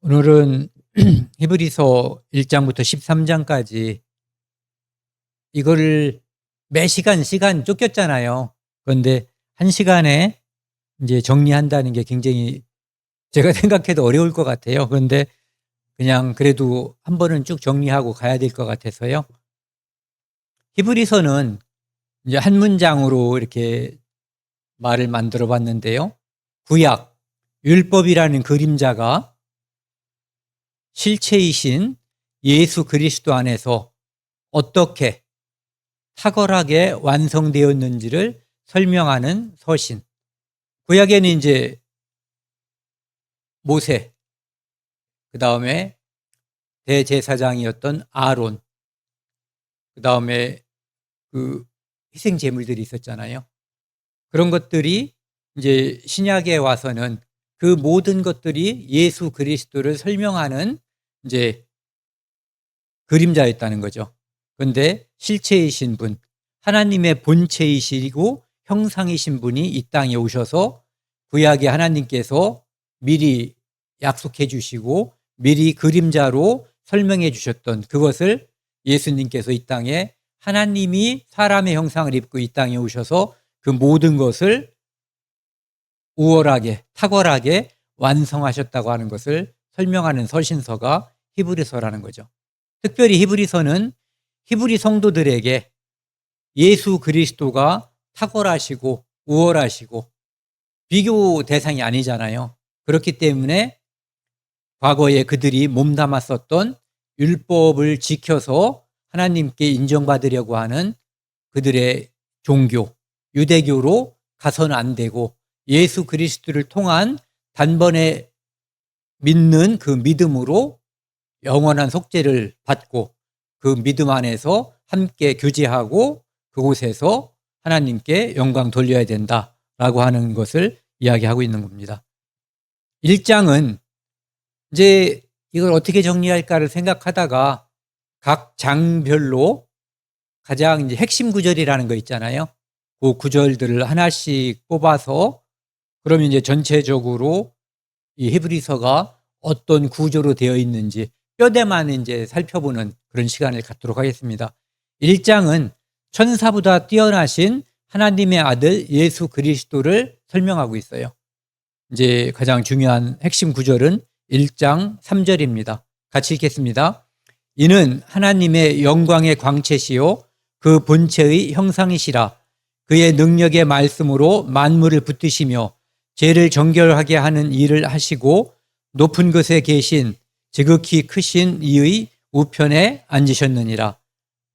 오늘은 히브리서 1장부터 13장까지 이거를 매 시간 쫓겼잖아요. 그런데 한 시간에 이제 정리한다는 게 굉장히 제가 생각해도 어려울 것 같아요. 그런데 그냥 그래도 한 번은 쭉 정리하고 가야 될 것 같아서요. 히브리서는 이제 한 문장으로 이렇게 말을 만들어 봤는데요. 구약, 율법이라는 그림자가 실체이신 예수 그리스도 안에서 어떻게 탁월하게 완성되었는지를 설명하는 서신. 구약에는 이제 모세, 그 다음에 대제사장이었던 아론, 그 다음에 그 희생 제물들이 있었잖아요. 그런 것들이 이제 신약에 와서는 그 모든 것들이 예수 그리스도를 설명하는 이제 그림자였다는 거죠. 그런데 실체이신 분, 하나님의 본체이시고 형상이신 분이 이 땅에 오셔서 구약의 하나님께서 미리 약속해 주시고 미리 그림자로 설명해 주셨던 그것을 예수님께서 이 땅에 하나님이 사람의 형상을 입고 이 땅에 오셔서 그 모든 것을 우월하게 탁월하게 완성하셨다고 하는 것을 설명하는 서신서가 히브리서라는 거죠. 특별히 히브리서는 히브리 성도들에게 예수 그리스도가 탁월하시고 우월하시고 비교 대상이 아니잖아요. 그렇기 때문에 과거에 그들이 몸담았었던 율법을 지켜서 하나님께 인정받으려고 하는 그들의 종교, 유대교로 가서는 안 되고 예수 그리스도를 통한 단번에 믿는 그 믿음으로 영원한 속죄를 받고 그 믿음 안에서 함께 교제하고 그곳에서 하나님께 영광 돌려야 된다라고 하는 것을 이야기하고 있는 겁니다. 1장은 이제 이걸 어떻게 정리할까를 생각하다가 각 장별로 가장 이제 핵심 구절이라는 거 있잖아요. 그 구절들을 하나씩 뽑아서 그러면 이제 전체적으로 이 히브리서가 어떤 구조로 되어 있는지 뼈대만 이제 살펴보는 그런 시간을 갖도록 하겠습니다. 1장은 천사보다 뛰어나신 하나님의 아들 예수 그리스도를 설명하고 있어요. 이제 가장 중요한 핵심 구절은 1장 3절입니다. 같이 읽겠습니다. 이는 하나님의 영광의 광채시요 그 본체의 형상이시라. 그의 능력의 말씀으로 만물을 붙드시며 죄를 정결하게 하는 일을 하시고 높은 곳에 계신 지극히 크신 이의 우편에 앉으셨느니라.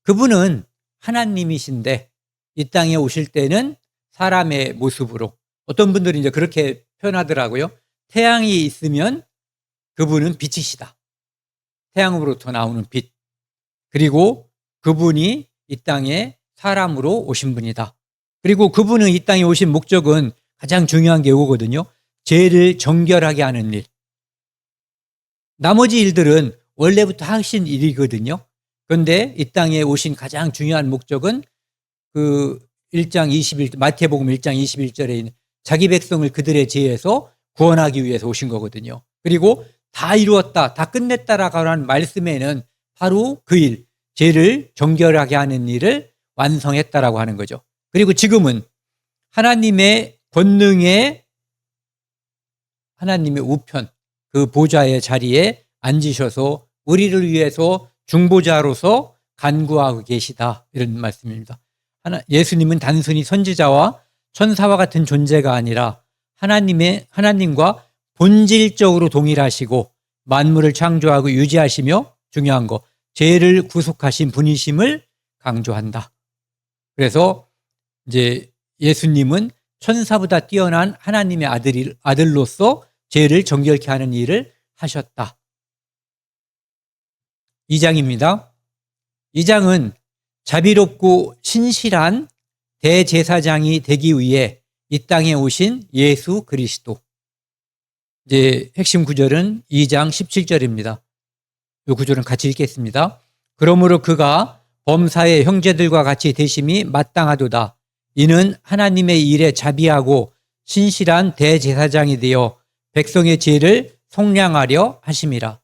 그분은 하나님이신데 이 땅에 오실 때는 사람의 모습으로, 어떤 분들이 이제 그렇게 표현하더라고요. 태양이 있으면 그분은 빛이시다. 태양으로부터 나오는 빛. 그리고 그분이 이 땅에 사람으로 오신 분이다. 그리고 그분은 이 땅에 오신 목적은 가장 중요한 게 이거거든요. 죄를 정결하게 하는 일. 나머지 일들은 원래부터 하신 일이거든요. 그런데 이 땅에 오신 가장 중요한 목적은 그 1장 21, 마태복음 1장 21절에 있는 자기 백성을 그들의 죄에서 구원하기 위해서 오신 거거든요. 그리고 다 이루었다, 다 끝냈다라고 하는 말씀에는 바로 그 일, 죄를 정결하게 하는 일을 완성했다라고 하는 거죠. 그리고 지금은 하나님의 권능의 하나님의 우편, 그 보좌의 자리에 앉으셔서 우리를 위해서 중보자로서 간구하고 계시다, 이런 말씀입니다. 예수님은 단순히 선지자와 천사와 같은 존재가 아니라 하나님과 본질적으로 동일하시고 만물을 창조하고 유지하시며 중요한 거, 죄를 구속하신 분이심을 강조한다. 그래서 이제 예수님은 천사보다 뛰어난 하나님의 아들로서 죄를 정결케 하는 일을 하셨다. 2장입니다. 2장은 자비롭고 신실한 대제사장이 되기 위해 이 땅에 오신 예수 그리스도. 이제 핵심 구절은 2장 17절입니다. 이 구절은 같이 읽겠습니다. 그러므로 그가 범사의 형제들과 같이 되심이 마땅하도다. 이는 하나님의 일에 자비하고 신실한 대제사장이 되어 백성의 죄를 속량하려 하심이라.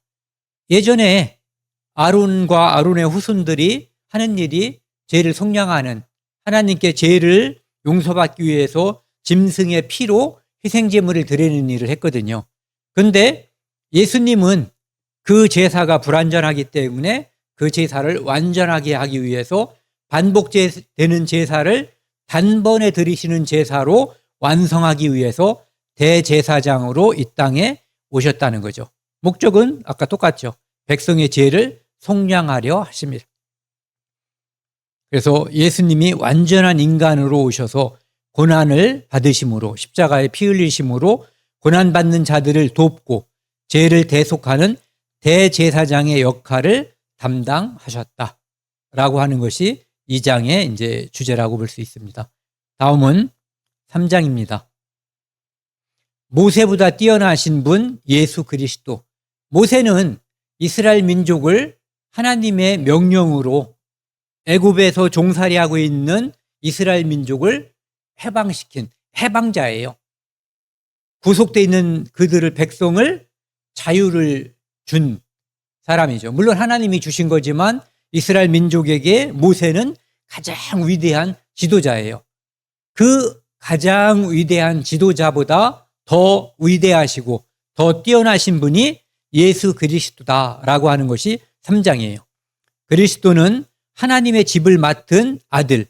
예전에 아론과 아론의 후손들이 하는 일이 죄를 속량하는, 하나님께 죄를 용서받기 위해서 짐승의 피로 희생제물을 드리는 일을 했거든요. 그런데 예수님은 그 제사가 불완전하기 때문에 그 제사를 완전하게 하기 위해서 반복되는 제사를 단번에 드리시는 제사로 완성하기 위해서 대제사장으로 이 땅에 오셨다는 거죠. 목적은 아까 똑같죠. 백성의 죄를 속량하려 하십니다. 그래서 예수님이 완전한 인간으로 오셔서 고난을 받으심으로, 십자가에 피 흘리심으로 고난받는 자들을 돕고 죄를 대속하는 대제사장의 역할을 담당하셨다라고 하는 것이 2장의 이제 주제라고 볼 수 있습니다. 다음은 3장입니다. 모세보다 뛰어나신 분 예수 그리스도. 모세는 이스라엘 민족을 하나님의 명령으로 애굽에서 종살이하고 있는 이스라엘 민족을 해방시킨 해방자예요. 구속되어 있는 그들을, 백성을 자유를 준 사람이죠. 물론 하나님이 주신 거지만 이스라엘 민족에게 모세는 가장 위대한 지도자예요. 그 가장 위대한 지도자보다 더 위대하시고 더 뛰어나신 분이 예수 그리스도다라고 하는 것이 3장이에요. 그리스도는 하나님의 집을 맡은 아들.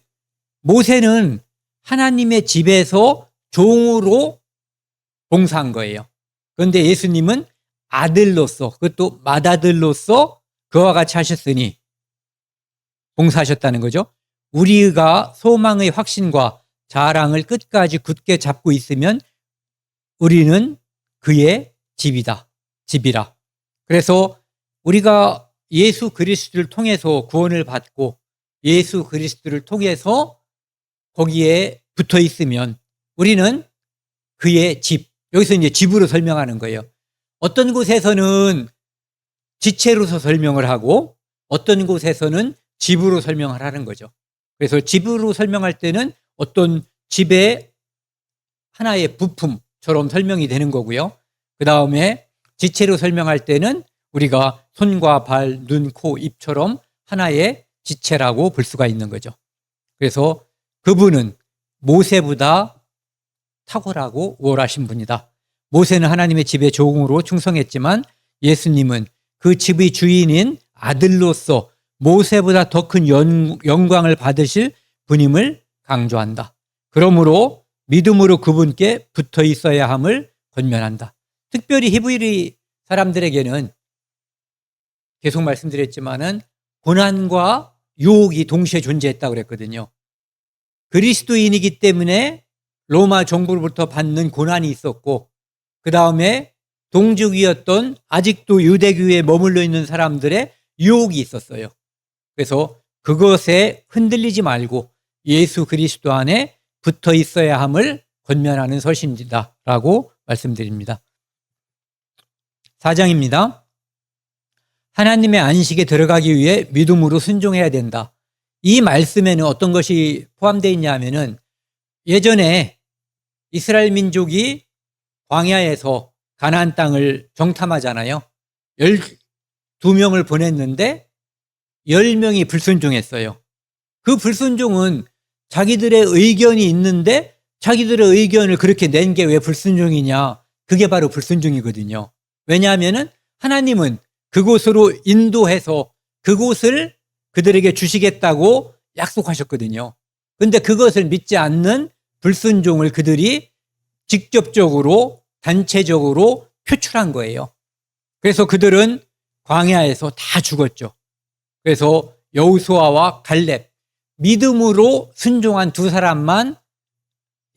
모세는 하나님의 집에서 종으로 봉사한 거예요. 그런데 예수님은 아들로서, 그것도 맏아들로서 그와 같이 하셨으니 봉사하셨다는 거죠. 우리가 소망의 확신과 자랑을 끝까지 굳게 잡고 있으면 우리는 그의 집이라. 그래서 우리가 예수 그리스도를 통해서 구원을 받고 예수 그리스도를 통해서 거기에 붙어 있으면 우리는 그의 집. 여기서 이제 집으로 설명하는 거예요. 어떤 곳에서는 지체로서 설명을 하고 어떤 곳에서는 집으로 설명을 하는 거죠. 그래서 집으로 설명할 때는 어떤 집의 하나의 부품처럼 설명이 되는 거고요. 그 다음에 지체로 설명할 때는 우리가 손과 발, 눈, 코, 입처럼 하나의 지체라고 볼 수가 있는 거죠. 그래서 그분은 모세보다 탁월하고 우월하신 분이다. 모세는 하나님의 집의 종으로 충성했지만 예수님은 그 집의 주인인 아들로서 모세보다 더 큰 영광을 받으실 분임을 강조한다. 그러므로 믿음으로 그분께 붙어 있어야 함을 권면한다. 특별히 히브리 사람들에게는 계속 말씀드렸지만은 고난과 유혹이 동시에 존재했다고 그랬거든요. 그리스도인이기 때문에 로마 정부로부터 받는 고난이 있었고, 그 다음에 동족이었던 아직도 유대교에 머물러 있는 사람들의 유혹이 있었어요. 그래서 그것에 흔들리지 말고 예수 그리스도 안에 붙어 있어야 함을 권면하는 서신이다라고 말씀드립니다. 4장입니다. 하나님의 안식에 들어가기 위해 믿음으로 순종해야 된다. 이 말씀에는 어떤 것이 포함되어 있냐면은 예전에 이스라엘 민족이 광야에서 가나안 땅을 정탐하잖아요. 12명을 보냈는데 10명이 불순종했어요. 그 불순종은 자기들의 의견이 있는데 자기들의 의견을 그렇게 낸 게 왜 불순종이냐? 그게 바로 불순종이거든요. 왜냐하면은 하나님은 그곳으로 인도해서 그곳을 그들에게 주시겠다고 약속하셨거든요. 그런데 그것을 믿지 않는 불순종을 그들이 직접적으로 단체적으로 표출한 거예요. 그래서 그들은 광야에서 다 죽었죠. 그래서 여호수아와 갈렙, 믿음으로 순종한 두 사람만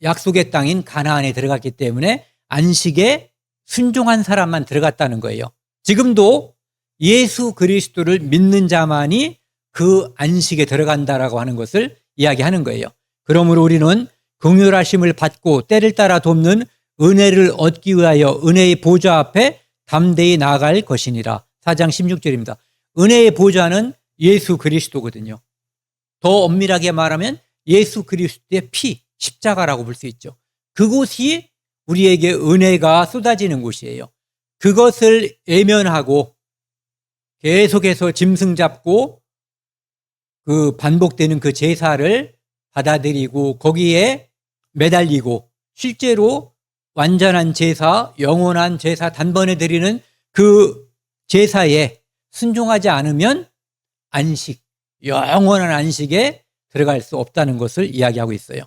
약속의 땅인 가나안에 들어갔기 때문에 안식에 순종한 사람만 들어갔다는 거예요. 지금도 예수 그리스도를 믿는 자만이 그 안식에 들어간다라고 하는 것을 이야기하는 거예요. 그러므로 우리는 긍휼하심을 받고 때를 따라 돕는 은혜를 얻기 위하여 은혜의 보좌 앞에 담대히 나아갈 것이니라. 4장 16절입니다. 은혜의 보좌는 예수 그리스도거든요. 더 엄밀하게 말하면 예수 그리스도의 피, 십자가라고 볼 수 있죠. 그곳이 우리에게 은혜가 쏟아지는 곳이에요. 그것을 외면하고 계속해서 짐승 잡고 그 반복되는 그 제사를 받아들이고 거기에 매달리고 실제로 완전한 제사, 영원한 제사 단번에 드리는 그 제사에 순종하지 않으면 안식, 영원한 안식에 들어갈 수 없다는 것을 이야기하고 있어요.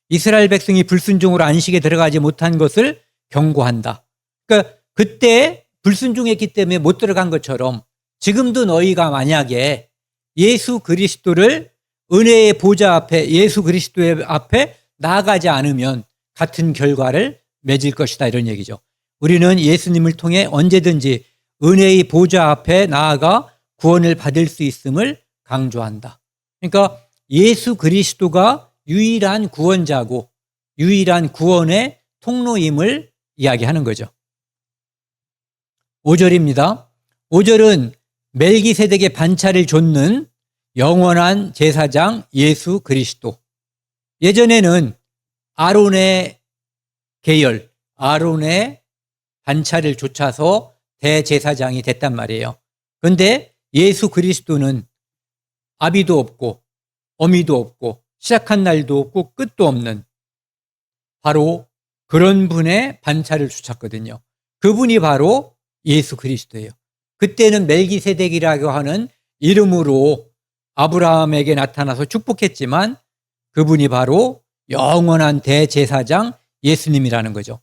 이스라엘 백성이 불순종으로 안식에 들어가지 못한 것을 경고한다. 그러니까 그때 불순종했기 때문에 못 들어간 것처럼 지금도 너희가 만약에 예수 그리스도를 은혜의 보좌 앞에 예수 그리스도의 앞에 나아가지 않으면 같은 결과를 맺을 것이다 이런 얘기죠. 우리는 예수님을 통해 언제든지 은혜의 보좌 앞에 나아가 구원을 받을 수 있음을 강조한다. 그러니까 예수 그리스도가 유일한 구원자고 유일한 구원의 통로임을 이야기하는 거죠. 5절입니다. 5절은 멜기세덱의 반차를 좇는 영원한 제사장 예수 그리스도. 예전에는 아론의 계열, 아론의 반차를 좇아서 대제사장이 됐단 말이에요. 그런데 예수 그리스도는 아비도 없고 어미도 없고 시작한 날도 없고 끝도 없는 바로 그런 분의 반차를 좇았거든요. 그분이 바로 예수 그리스도예요. 그때는 멜기세덱이라고 하는 이름으로 아브라함에게 나타나서 축복했지만 그분이 바로 영원한 대제사장 예수님이라는 거죠.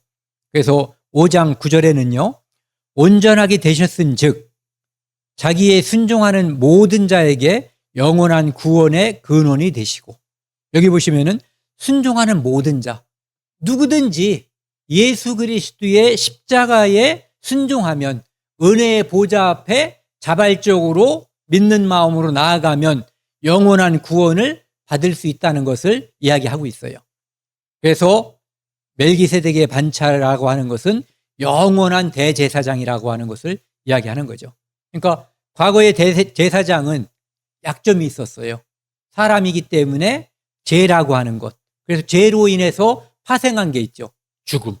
그래서 5장 9절에는요. 온전하게 되셨은 즉 자기의 순종하는 모든 자에게 영원한 구원의 근원이 되시고 여기 보시면은 순종하는 모든 자 누구든지 예수 그리스도의 십자가에 순종하면 은혜의 보좌 앞에 자발적으로 믿는 마음으로 나아가면 영원한 구원을 받을 수 있다는 것을 이야기하고 있어요. 그래서 멜기세덱의 반차라고 하는 것은 영원한 대제사장이라고 하는 것을 이야기하는 거죠. 그러니까 과거의 대제사장은 약점이 있었어요. 사람이기 때문에 죄라고 하는 것. 그래서 죄로 인해서 파생한 게 있죠. 죽음.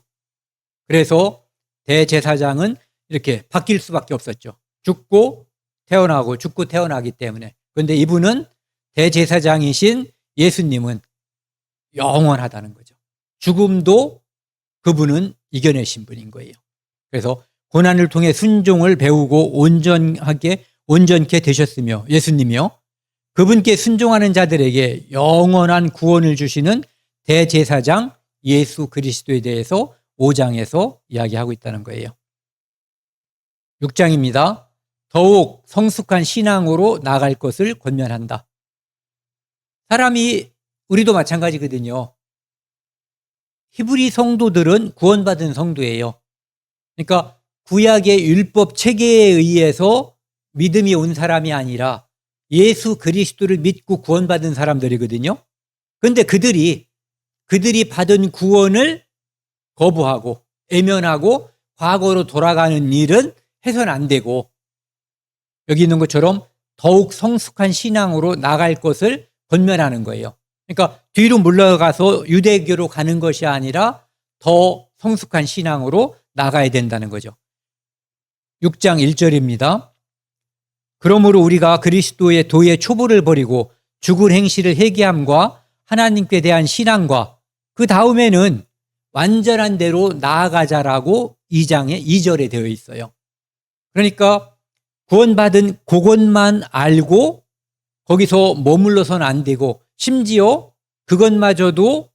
그래서 대제사장은 이렇게 바뀔 수밖에 없었죠. 죽고 태어나고 죽고 태어나기 때문에. 그런데 이분은 대제사장이신 예수님은 영원하다는 거죠. 죽음도 그분은 이겨내신 분인 거예요. 그래서 고난을 통해 순종을 배우고 온전케 되셨으며 예수님이요. 그분께 순종하는 자들에게 영원한 구원을 주시는 대제사장 예수 그리스도에 대해서 5장에서 이야기하고 있다는 거예요. 6장입니다. 더욱 성숙한 신앙으로 나아갈 것을 권면한다. 사람이 우리도 마찬가지거든요. 히브리 성도들은 구원받은 성도예요. 그러니까 구약의 율법 체계에 의해서 믿음이 온 사람이 아니라 예수 그리스도를 믿고 구원받은 사람들이거든요. 그런데 그들이 받은 구원을 거부하고 외면하고 과거로 돌아가는 일은 해서는 안 되고 여기 있는 것처럼 더욱 성숙한 신앙으로 나갈 것을 권면하는 거예요. 그러니까 뒤로 물러가서 유대교로 가는 것이 아니라 더 성숙한 신앙으로 나가야 된다는 거죠. 6장 1절입니다. 그러므로 우리가 그리스도의 도의 초보를 버리고 죽을 행실을 회개함과 하나님께 대한 신앙과 그 다음에는 완전한 대로 나아가자라고 2장의 2절에 되어 있어요. 그러니까 구원받은 그것만 알고 거기서 머물러서는 안 되고 심지어 그것마저도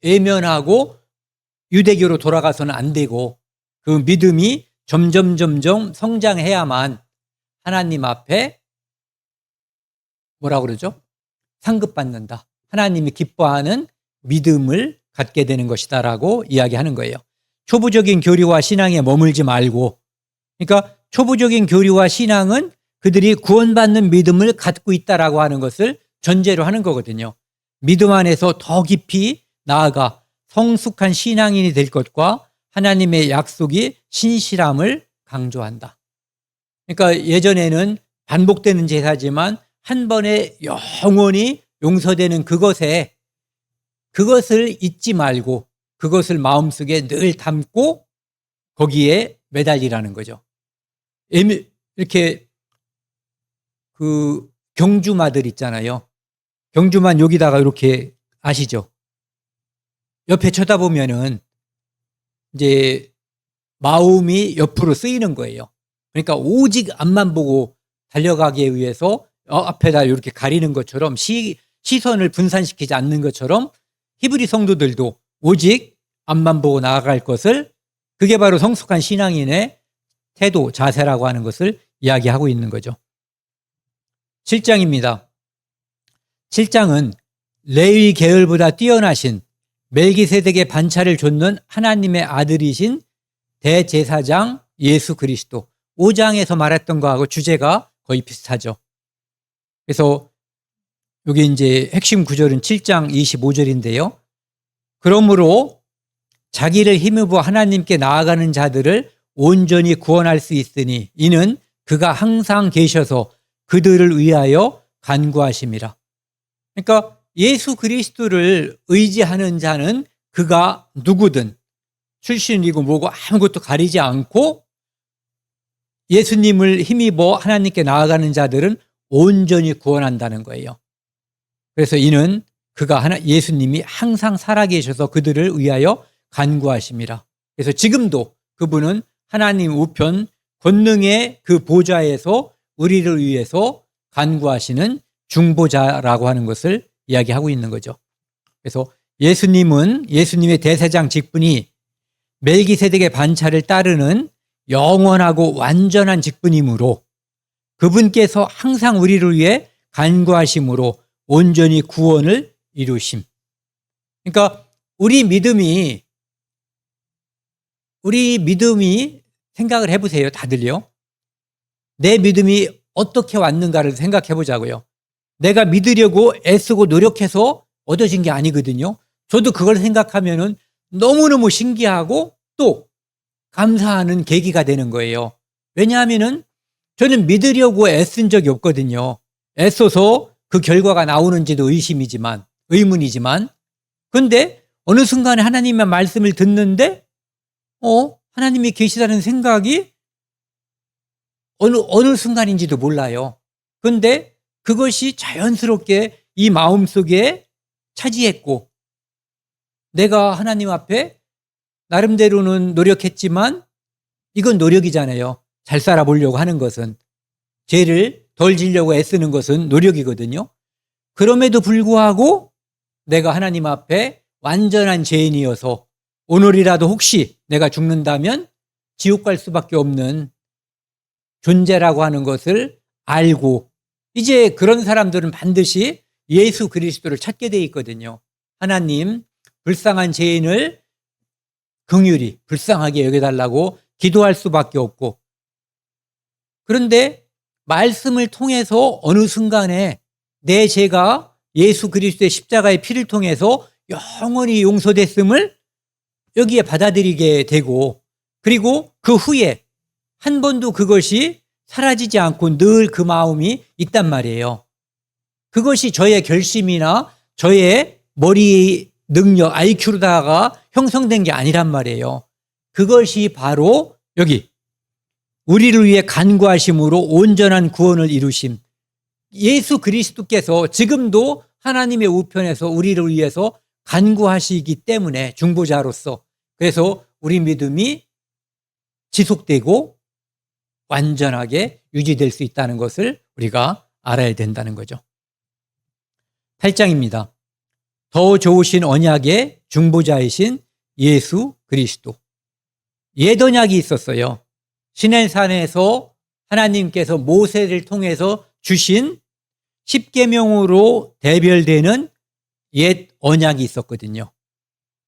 외면하고 유대교로 돌아가서는 안 되고 그 믿음이 점점 성장해야만 하나님 앞에 뭐라고 그러죠? 상급받는다. 하나님이 기뻐하는 믿음을 갖게 되는 것이다라고 이야기하는 거예요. 초보적인 교리와 신앙에 머물지 말고 그러니까 초보적인 교리와 신앙은 그들이 구원받는 믿음을 갖고 있다라고 하는 것을 전제로 하는 거거든요. 믿음 안에서 더 깊이 나아가 성숙한 신앙인이 될 것과 하나님의 약속이 신실함을 강조한다. 그러니까 예전에는 반복되는 제사지만 한 번에 영원히 용서되는 그것을 잊지 말고 그것을 마음속에 늘 담고 거기에 매달리라는 거죠. 이렇게 그 경주마들 있잖아요. 경주만 여기다가 이렇게 아시죠? 옆에 쳐다보면은 이제 마음이 옆으로 쓰이는 거예요. 그러니까 오직 앞만 보고 달려가기 위해서 앞에다 이렇게 가리는 것처럼 시선을 분산시키지 않는 것처럼 히브리 성도들도 오직 앞만 보고 나아갈 것을, 그게 바로 성숙한 신앙인의 태도, 자세라고 하는 것을 이야기하고 있는 거죠. 7장입니다. 7장은 레위 계열보다 뛰어나신 멜기세덱의 반차를 좇는 하나님의 아들이신 대제사장 예수 그리스도, 5장에서 말했던 거하고 주제가 거의 비슷하죠. 그래서 여기 이제 핵심 구절은 7장 25절인데요. 그러므로 자기를 힘입어 하나님께 나아가는 자들을 온전히 구원할 수 있으니 이는 그가 항상 계셔서 그들을 위하여 간구하심이라. 그러니까 예수 그리스도를 의지하는 자는 그가 누구든 출신이고 뭐고 아무것도 가리지 않고 예수님을 힘입어 하나님께 나아가는 자들은 온전히 구원한다는 거예요. 그래서 이는 그가 예수님이 항상 살아계셔서 그들을 위하여 간구하심이라. 그래서 지금도 그분은 하나님 우편 권능의 그 보좌에서 우리를 위해서 간구하시는 중보자라고 하는 것을 이야기하고 있는 거죠. 그래서 예수님의 대제사장 직분이 멜기세덱의 반차를 따르는 영원하고 완전한 직분이므로 그분께서 항상 우리를 위해 간구하심으로 온전히 구원을 이루심. 그러니까 우리 믿음이 생각을 해보세요. 다들요. 내 믿음이 어떻게 왔는가를 생각해 보자고요. 내가 믿으려고 애쓰고 노력해서 얻어진 게 아니거든요. 저도 그걸 생각하면은 너무너무 신기하고 또 감사하는 계기가 되는 거예요. 왜냐하면은 저는 믿으려고 애쓴 적이 없거든요. 애써서 그 결과가 나오는지도 의문이지만 근데 어느 순간에 하나님의 말씀을 듣는데 하나님이 계시다는 생각이 어느 순간인지도 몰라요. 근데 그것이 자연스럽게 이 마음속에 차지했고 내가 하나님 앞에 나름대로는 노력했지만 이건 노력이잖아요. 잘 살아보려고 하는 것은, 죄를 덜 지려고 애쓰는 것은 노력이거든요. 그럼에도 불구하고 내가 하나님 앞에 완전한 죄인이어서 오늘이라도 혹시 내가 죽는다면 지옥 갈 수밖에 없는 존재라고 하는 것을 알고 이제 그런 사람들은 반드시 예수 그리스도를 찾게 돼 있거든요. 하나님, 불쌍한 죄인을 긍휼히 불쌍하게 여겨달라고 기도할 수밖에 없고, 그런데 말씀을 통해서 어느 순간에 내 죄가 예수 그리스도의 십자가의 피를 통해서 영원히 용서됐음을 여기에 받아들이게 되고, 그리고 그 후에 한 번도 그것이 사라지지 않고 늘 그 마음이 있단 말이에요. 그것이 저의 결심이나 저의 머리 능력, IQ로다가 형성된 게 아니란 말이에요. 그것이 바로 여기 우리를 위해 간구하심으로 온전한 구원을 이루심. 예수 그리스도께서 지금도 하나님의 우편에서 우리를 위해서 간구하시기 때문에 중보자로서, 그래서 우리 믿음이 지속되고 완전하게 유지될 수 있다는 것을 우리가 알아야 된다는 거죠. 8장입니다. 더 좋으신 언약의 중보자이신 예수 그리스도. 옛 언약이 있었어요. 시내산에서 하나님께서 모세를 통해서 주신 십계명으로 대별되는 옛 언약이 있었거든요.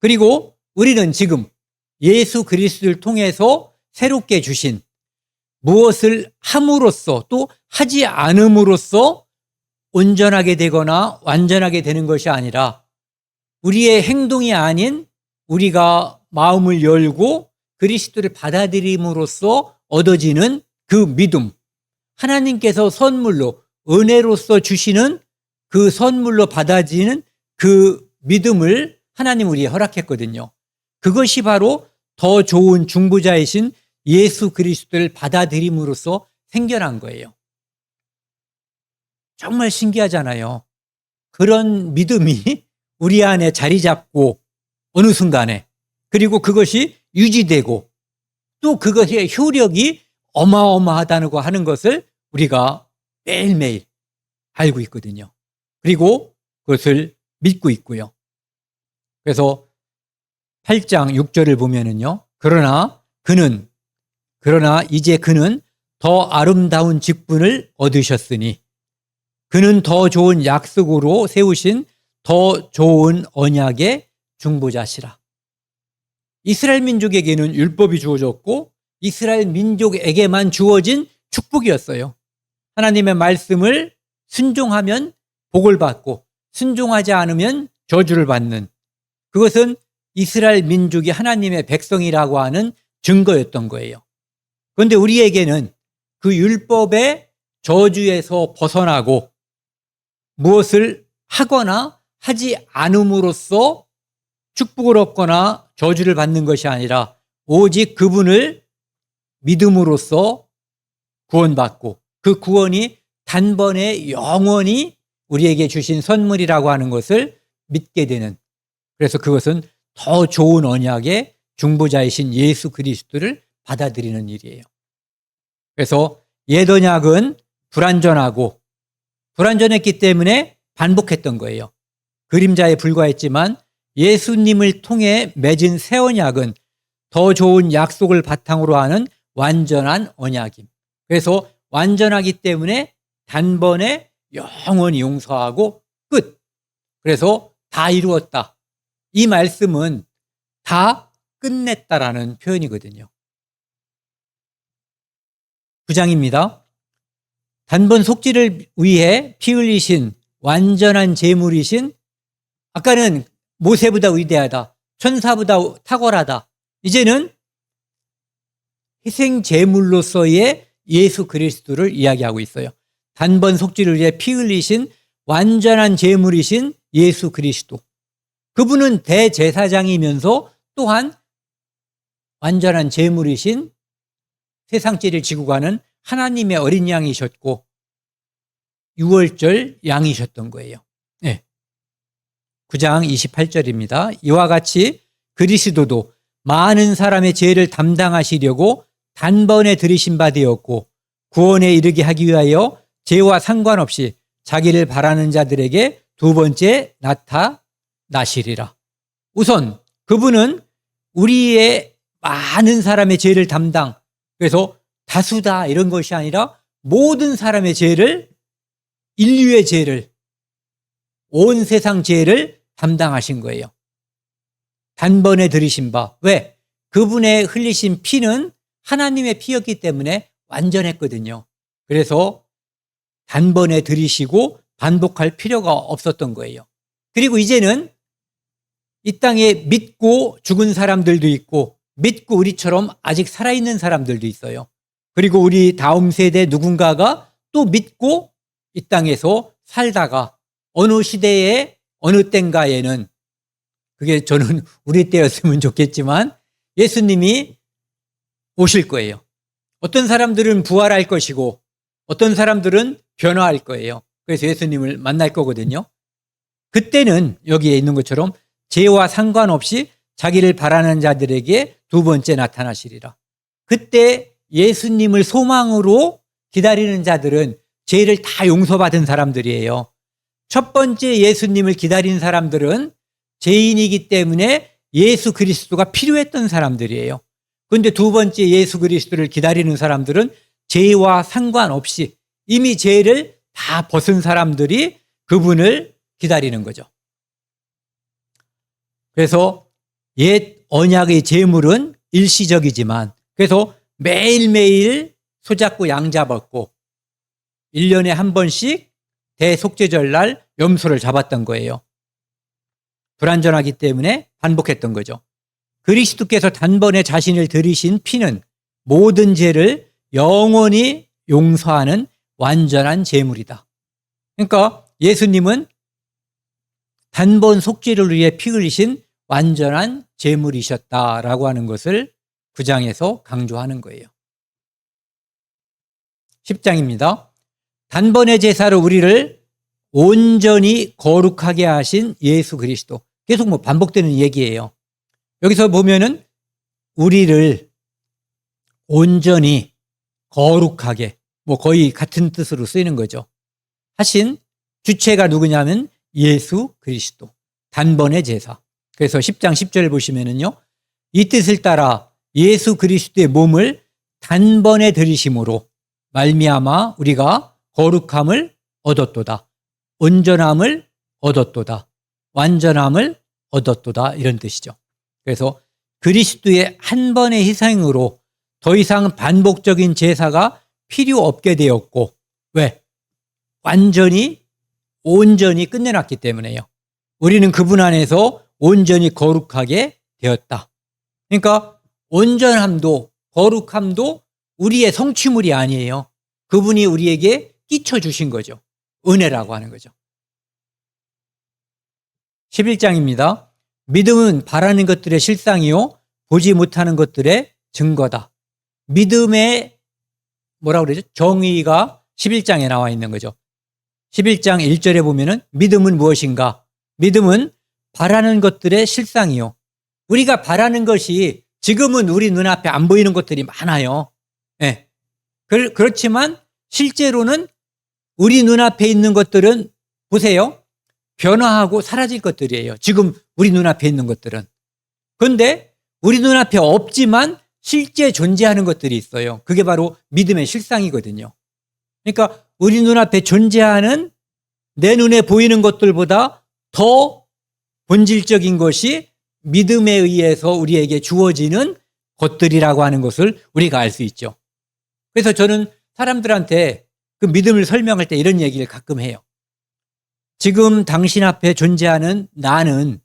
그리고 우리는 지금 예수 그리스도를 통해서 새롭게 주신, 무엇을 함으로써 또 하지 않음으로써 온전하게 되거나 완전하게 되는 것이 아니라 우리의 행동이 아닌 우리가 마음을 열고 그리스도를 받아들임으로써 얻어지는 그 믿음, 하나님께서 선물로 은혜로서 주시는 그 선물로 받아지는 그 믿음을 하나님 우리에 허락했거든요. 그것이 바로 더 좋은 중보자이신 예수 그리스도를 받아들임으로써 생겨난 거예요. 정말 신기하잖아요. 그런 믿음이 우리 안에 자리 잡고 어느 순간에, 그리고 그것이 유지되고 또 그것의 효력이 어마어마하다고 하는 것을 우리가 매일매일 알고 있거든요. 그리고 그것을 믿고 있고요. 그래서 8장 6절을 보면은요. 그러나 이제 그는 더 아름다운 직분을 얻으셨으니 그는 더 좋은 약속으로 세우신 더 좋은 언약의 중보자시라. 이스라엘 민족에게는 율법이 주어졌고 이스라엘 민족에게만 주어진 축복이었어요. 하나님의 말씀을 순종하면 복을 받고 순종하지 않으면 저주를 받는, 그것은 이스라엘 민족이 하나님의 백성이라고 하는 증거였던 거예요. 그런데 우리에게는 그 율법의 저주에서 벗어나고 무엇을 하거나 하지 않음으로써 축복을 얻거나 저주를 받는 것이 아니라 오직 그분을 믿음으로써 구원받고 그 구원이 단번에 영원히 우리에게 주신 선물이라고 하는 것을 믿게 되는, 그래서 그것은 더 좋은 언약의 중보자이신 예수 그리스도를 받아들이는 일이에요. 그래서 옛 언약은 불완전했기 때문에 반복했던 거예요. 그림자에 불과했지만 예수님을 통해 맺은 새 언약은 더 좋은 약속을 바탕으로 하는 완전한 언약임. 그래서 완전하기 때문에 단번에 영원히 용서하고 끝. 그래서 다 이루었다. 이 말씀은 다 끝냈다라는 표현이거든요. 9장입니다. 단번 속죄를 위해 피 흘리신 완전한 제물이신, 아까는 모세보다 위대하다, 천사보다 탁월하다, 이제는 희생 제물로서의 예수 그리스도를 이야기하고 있어요. 단번 속죄를 위해 피 흘리신 완전한 제물이신 예수 그리스도. 그분은 대제사장이면서 또한 완전한 제물이신 세상 죄를 지고 가는 하나님의 어린 양이셨고 유월절 양이셨던 거예요. 네. 9장 28절입니다. 이와 같이 그리스도도 많은 사람의 죄를 담당하시려고 단번에 들이신 바 되었고 구원에 이르게 하기 위하여 죄와 상관없이 자기를 바라는 자들에게 두 번째 나타나시리라. 우선 그분은 우리의 많은 사람의 죄를 담당, 그래서 다수다 이런 것이 아니라 모든 사람의 죄를, 인류의 죄를, 온 세상 죄를 담당하신 거예요. 단번에 들이신 바. 왜? 그분의 흘리신 피는 하나님의 피였기 때문에 완전했거든요. 그래서 단번에 들이시고 반복할 필요가 없었던 거예요. 그리고 이제는 이 땅에 믿고 죽은 사람들도 있고 믿고 우리처럼 아직 살아있는 사람들도 있어요. 그리고 우리 다음 세대 누군가가 또 믿고 이 땅에서 살다가 어느 시대에 어느 땐가에는, 그게 저는 우리 때였으면 좋겠지만 예수님이 오실 거예요. 어떤 사람들은 부활할 것이고 어떤 사람들은 변화할 거예요. 그래서 예수님을 만날 거거든요. 그때는 여기에 있는 것처럼 죄와 상관없이 자기를 바라는 자들에게 두 번째 나타나시리라. 그때 예수님을 소망으로 기다리는 자들은 죄를 다 용서받은 사람들이에요. 첫 번째 예수님을 기다린 사람들은 죄인이기 때문에 예수 그리스도가 필요했던 사람들이에요. 그런데 두 번째 예수 그리스도를 기다리는 사람들은 죄와 상관없이 이미 죄를 다 벗은 사람들이 그분을 기다리는 거죠. 그래서 옛 언약의 제물은 일시적이지만, 그래서 매일매일 소잡고 양 잡았고 1년에 한 번씩 대속죄절 날 염소를 잡았던 거예요. 불완전하기 때문에 반복했던 거죠. 그리스도께서 단번에 자신을 들이신 피는 모든 죄를 영원히 용서하는 완전한 제물이다. 그러니까 예수님은 단번 속죄를 위해 피 흘리신 완전한 제물이셨다라고 하는 것을 9장에서 강조하는 거예요. 10장입니다. 단번에 제사로 우리를 온전히 거룩하게 하신 예수 그리스도. 계속 반복되는 얘기예요. 여기서 보면은 우리를 온전히 거룩하게, 거의 같은 뜻으로 쓰이는 거죠. 하신 주체가 누구냐면 예수 그리스도. 단번에 제사. 그래서 10장 10절 보시면은요. 이 뜻을 따라 예수 그리스도의 몸을 단번에 들이심으로 말미암아 우리가 거룩함을 얻었도다. 온전함을 얻었도다. 완전함을 얻었도다. 이런 뜻이죠. 그래서 그리스도의 한 번의 희생으로 더 이상 반복적인 제사가 필요 없게 되었고, 왜? 온전히 끝내놨기 때문에요. 우리는 그분 안에서 온전히 거룩하게 되었다. 그러니까 온전함도 거룩함도 우리의 성취물이 아니에요. 그분이 우리에게 끼쳐주신 거죠. 은혜라고 하는 거죠. 11장입니다. 믿음은 바라는 것들의 실상이요 보지 못하는 것들의 증거다. 믿음의 뭐라고 그러죠? 정의가 11장에 나와 있는 거죠. 11장 1절에 보면은 믿음은 무엇인가? 믿음은 바라는 것들의 실상이요. 우리가 바라는 것이 지금은 우리 눈앞에 안 보이는 것들이 많아요. 네. 그렇지만 실제로는 우리 눈앞에 있는 것들은 보세요. 변화하고 사라질 것들이에요. 지금 우리 눈앞에 있는 것들은. 그런데 우리 눈앞에 없지만 실제 존재하는 것들이 있어요. 그게 바로 믿음의 실상이거든요. 그러니까 우리 눈앞에 존재하는 내 눈에 보이는 것들보다 더 본질적인 것이 믿음에 의해서 우리에게 주어지는 것들이라고 하는 것을 우리가 알 수 있죠. 그래서 저는 사람들한테 그 믿음을 설명할 때 이런 얘기를 가끔 해요. 지금 당신 앞에 존재하는 나는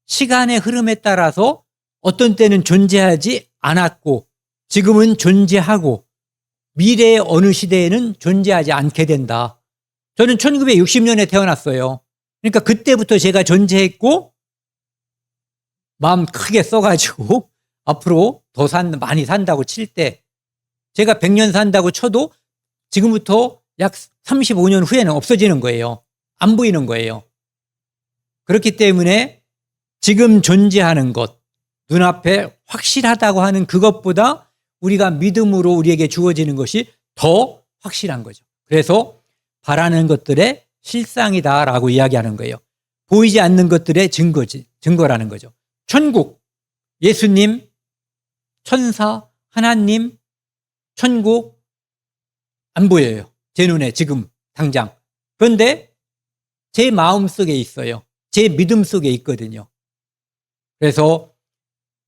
시간의 흐름에 따라서 어떤 때는 존재하지 않았고 지금은 존재하고 미래의 어느 시대에는 존재하지 않게 된다. 저는 1960년에 태어났어요. 그러니까 그때부터 제가 존재했고 마음 크게 써가지고 앞으로 더 많이 산다고 칠 때 제가 100년 산다고 쳐도 지금부터 약 35년 후에는 없어지는 거예요. 안 보이는 거예요. 그렇기 때문에 지금 존재하는 것, 눈앞에 확실하다고 하는 그것보다 우리가 믿음으로 우리에게 주어지는 것이 더 확실한 거죠. 그래서 바라는 것들의 실상이다라고 이야기하는 거예요. 보이지 않는 것들의 증거라는 거죠. 천국, 예수님, 천사, 하나님, 천국 안 보여요. 제 눈에 지금 당장. 그런데 제 마음 속에 있어요. 제 믿음 속에 있거든요. 그래서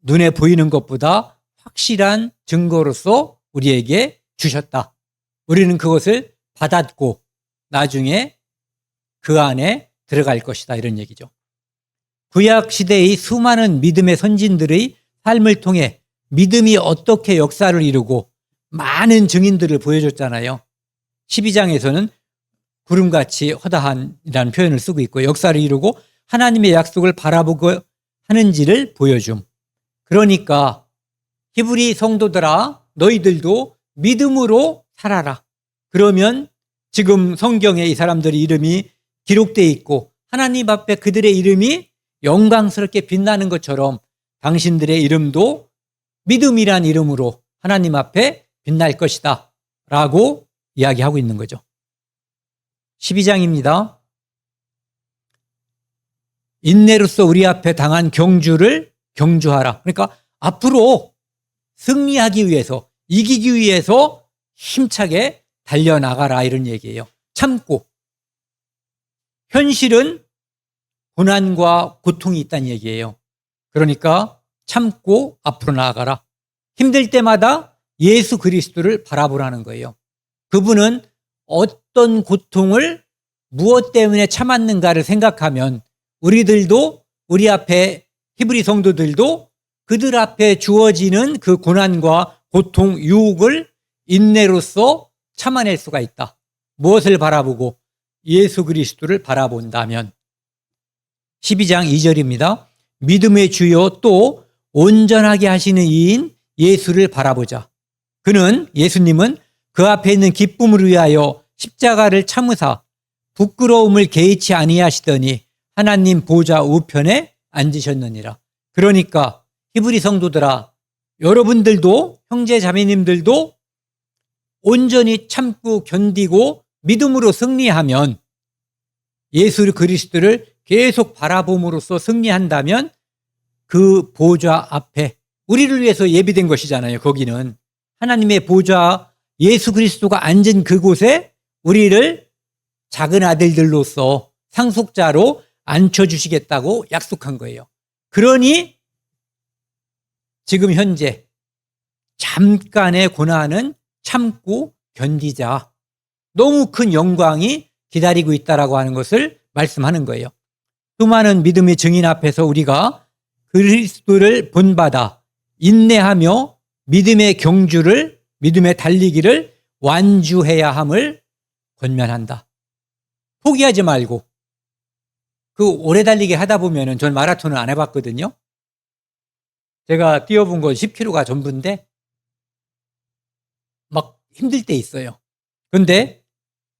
눈에 보이는 것보다 확실한 증거로서 우리에게 주셨다. 우리는 그것을 받았고 나중에 그 안에 들어갈 것이다. 이런 얘기죠. 구약 시대의 수많은 믿음의 선진들의 삶을 통해 믿음이 어떻게 역사를 이루고 많은 증인들을 보여줬잖아요. 12장에서는 구름같이 허다한이라는 표현을 쓰고 있고 역사를 이루고 하나님의 약속을 바라보고 하는지를 보여줌. 그러니까 히브리 성도들아 너희들도 믿음으로 살아라. 그러면 지금 성경에 이 사람들의 이름이 기록되어 있고 하나님 앞에 그들의 이름이 영광스럽게 빛나는 것처럼 당신들의 이름도 믿음이란 이름으로 하나님 앞에 빛날 것이다 라고 이야기하고 있는 거죠. 12장입니다. 인내로서 우리 앞에 당한 경주를 경주하라. 그러니까 앞으로 승리하기 위해서 이기기 위해서 힘차게 달려나가라 이런 얘기예요. 참고. 현실은 고난과 고통이 있다는 얘기예요. 그러니까 참고 앞으로 나아가라. 힘들 때마다 예수 그리스도를 바라보라는 거예요. 그분은 어떤 고통을 무엇 때문에 참았는가를 생각하면 우리들도 우리 앞에 히브리 성도들도 그들 앞에 주어지는 그 고난과 고통, 유혹을 인내로서 참아낼 수가 있다. 무엇을 바라보고 예수 그리스도를 바라본다면 12장 2절입니다. 믿음의 주요 또 온전하게 하시는 이인 예수를 바라보자. 예수님은 그 앞에 있는 기쁨을 위하여 십자가를 참으사 부끄러움을 개의치 아니하시더니 하나님 보좌 우편에 앉으셨느니라. 그러니까 히브리 성도들아, 여러분들도 형제 자매님들도 온전히 참고 견디고 믿음으로 승리하면, 예수 그리스도를 계속 바라봄으로써 승리한다면 그 보좌 앞에, 우리를 위해서 예비된 것이잖아요. 거기는 하나님의 보좌, 예수 그리스도가 앉은 그곳에 우리를 작은 아들들로서 상속자로 앉혀주시겠다고 약속한 거예요. 그러니 지금 현재 잠깐의 고난은 참고 견디자. 너무 큰 영광이 기다리고 있다라고 하는 것을 말씀하는 거예요. 수많은 믿음의 증인 앞에서 우리가 그리스도를 본받아 인내하며 믿음의 경주를, 믿음의 달리기를 완주해야 함을 권면한다. 포기하지 말고. 그 오래 달리기 하다 보면은, 전 마라톤을 안 해봤거든요. 제가 뛰어본 건 10km가 전부인데 막 힘들 때 있어요. 그런데